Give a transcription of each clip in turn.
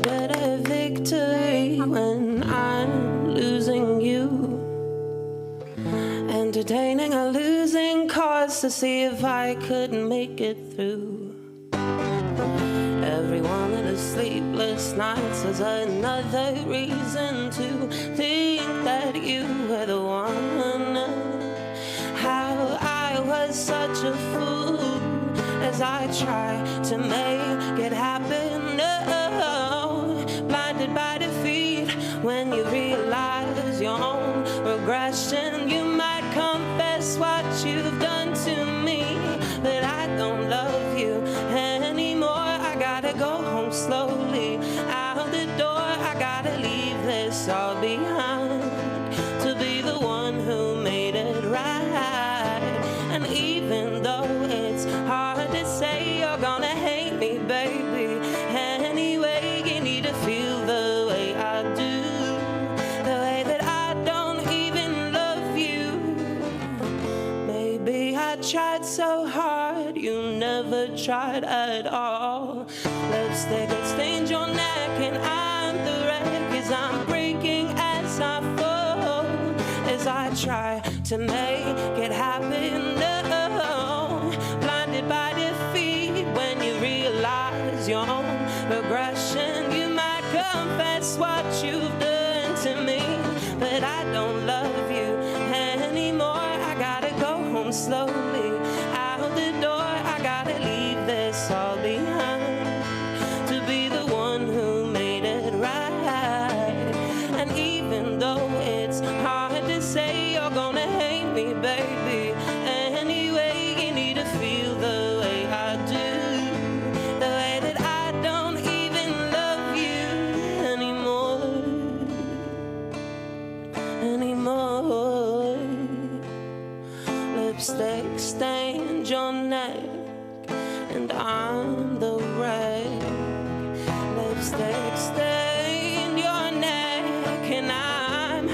better victory when I'm losing you. Entertaining a losing cause to see if I could make it through. Every one of the sleepless nights is another reason to think that you were the one. How I was such a fool as I try to make it happen. Oh, blinded by defeat when you realize your own regression. You might confess what you've done to me, but I don't love you anymore. I gotta go home slowly out the door. I gotta leave this all behind to be the one who made it right. And even though it's hard to say, you're gonna hate me, baby. Anyway, you need to feel the way I do, the way that I don't even love you. Maybe I tried so hard, you never tried at all. Lipstick that stains your neck and I'm the wreck, 'cause I'm breaking as I fall, as I try to make it happen. No, blinded by defeat when you realize your own regression. You might confess what you've done to me, but I don't love you anymore. I gotta go home slowly out the door. I gotta leave this all behind to be the one who made it right. And even though it's hard to say, you're gonna hate me, baby. Anyway, you need to feel the way I do, the way that I don't even love you anymore. Lipstick stained your neck and I'm the wreck. Lipstick stained your neck and I'm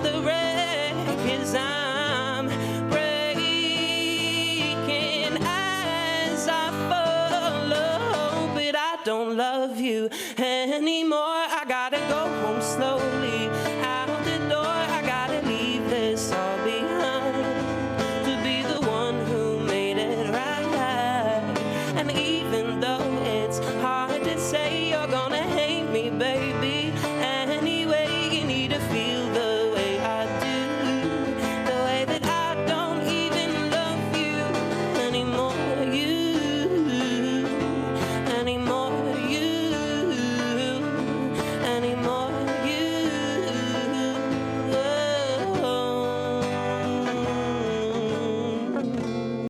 the wreck, 'cause I'm breaking as I follow, but I don't love you anymore. I gotta go home slowly out the door. I gotta leave this all behind to be the one who made it right. And even though it's hard to say, you're gonna hate me, baby.